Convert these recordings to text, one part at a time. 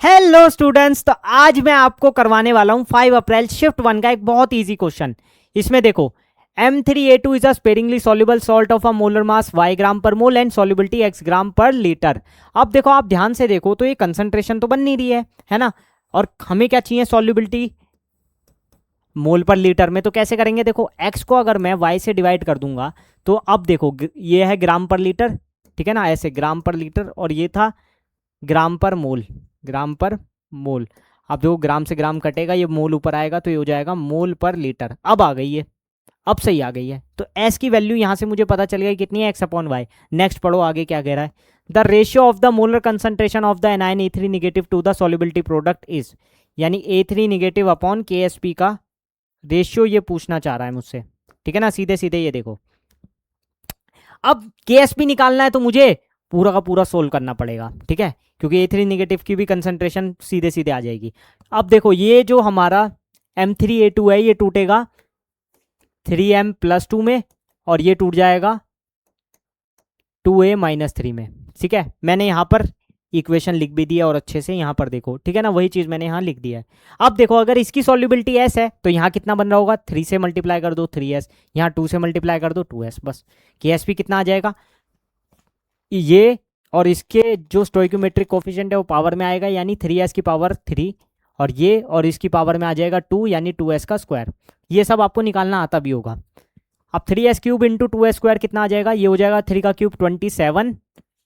Hello students, तो आज मैं आपको करवाने वाला हूं 5 अप्रैल शिफ्ट 1 का एक बहुत इजी क्वेश्चन। इसमें देखो, M3A2 is a sparingly soluble salt of a molar mass y ग्राम पर मोल एंड सॉल्युबिलिटी x ग्राम पर लीटर। अब देखो, आप ध्यान से देखो तो ये कंसंट्रेशन तो बन नहीं रही है ना। और हमें क्या चाहिए? सॉल्युबिलिटी मोल पर लीटर में। तो कैसे करेंगे? देखो, x को अगर मैं y से डिवाइड कर दूंगा तो अब देखो, ये है ग्राम पर लीटर, ठीक है ना, ऐसे ग्राम पर लीटर, और ये था ग्राम पर मोल, ग्राम पर मोल। अब देखो, ग्राम से ग्राम कटेगा, ये मोल ऊपर आएगा तो ये हो जाएगा मोल पर लीटर। अब आ गई है, अब सही आ गई है। तो एस की वैल्यू यहां से मुझे पता चल गई कितनी है, एक्स अपॉन वाई। नेक्स्ट पढ़ो आगे क्या कह रहा है। The ratio of the molar concentration of the anion ए3 negative to the solubility product is, यानी ए3 negative upon K S P का रेशियो ये पूछना चाह रहा है मुझसे, ठीक है ना। सीधे सीधे ये देखो, अब के एस पी निकालना है तो मुझे पूरा का पूरा सोल्व करना पड़ेगा, ठीक है, क्योंकि ए3 निगेटिव की भी कंसंट्रेशन सीधे सीधे आ जाएगी। अब देखो, ये जो हमारा M3A2 है ये टूटेगा 3m+2 में, और ये टूट जाएगा 2a-3 में, ठीक है। मैंने यहाँ पर इक्वेशन लिख भी दिया और अच्छे से यहाँ पर देखो, ठीक है ना, वही चीज़ मैंने यहाँ लिख दिया है। अब देखो, अगर इसकी सॉल्युबिलिटी s है तो यहाँ कितना बन रहा होगा? 3 से मल्टीप्लाई कर दो 3s, यहाँ 2 से मल्टीप्लाई कर दो 2s, बस। के एस पी कितना आ जाएगा? ये और इसके जो स्टोइकोमेट्रिक कोफिशिएंट है वो पावर में आएगा, यानी 3s की पावर 3, और ये और इसकी पावर में आ जाएगा 2, यानी 2s का स्क्वायर। ये सब आपको निकालना आता भी होगा। अब 3s³ इंटू 2s स्क्वायर कितना आ जाएगा? ये हो जाएगा 3 का क्यूब 27,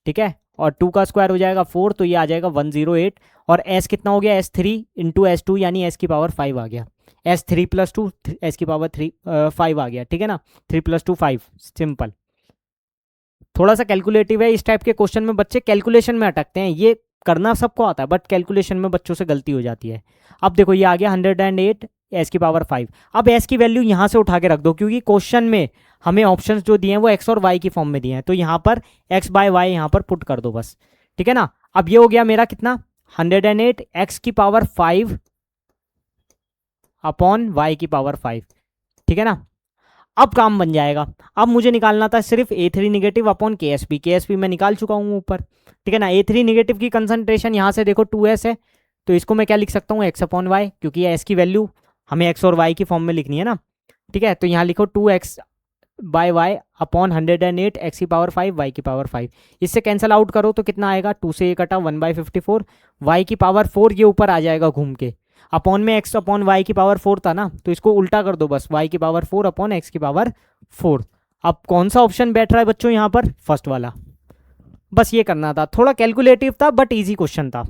ठीक है, और 2 का स्क्वायर हो जाएगा 4, तो ये आ जाएगा 108। और s कितना हो गया? S3 इंटू S2, यानी s की पावर 5 आ गया। S3+2 s की पावर 5 आ गया, ठीक है ना। 3+2 5, सिंपल। थोड़ा सा कैलकुलेटिव है, इस टाइप के क्वेश्चन में बच्चे कैलकुलेशन में अटकते हैं। ये करना सबको आता है, बट कैलकुलेशन में बच्चों से गलती हो जाती है। अब देखो, ये आ गया 108 एस की पावर 5। अब एस की वैल्यू यहाँ से उठा के रख दो, क्योंकि क्वेश्चन में हमें ऑप्शंस जो दिए हैं वो एक्स और वाई की फॉर्म में दिए हैं, तो यहाँ पर एक्स बाय वाई यहाँ पर पुट कर दो बस, ठीक है ना। अब ये हो गया मेरा कितना? 108 एक्स की पावर 5 अपॉन वाई की पावर 5, ठीक है ना। अब काम बन जाएगा। अब मुझे निकालना था सिर्फ A3 negative upon K S P मैं निकाल चुका हूँ ऊपर, ठीक है ना। A3 निगेटिव की कंसंट्रेशन यहाँ से देखो 2s है, तो इसको मैं क्या लिख सकता हूँ? एक्स अपॉन वाई, क्योंकि ये एस की वैल्यू हमें एक्स और वाई की फॉर्म में लिखनी है ना, ठीक है। तो यहाँ लिखो 2x by y upon 108 X की पावर 5 वाई की पावर 5। इससे कैंसिल आउट करो तो कितना आएगा? 2 से ये कटा 1/54, वाई की पावर 4 ये ऊपर आ जाएगा घूम के, अपॉन में एक्स अपॉन वाई की पावर 4 था ना, तो इसको उल्टा कर दो बस, वाई की पावर 4 अपॉन एक्स की पावर 4। अब कौन सा ऑप्शन बैठ रहा है बच्चों यहाँ पर? फर्स्ट वाला। बस ये करना था, थोड़ा कैलकुलेटिव था बट इजी क्वेश्चन था।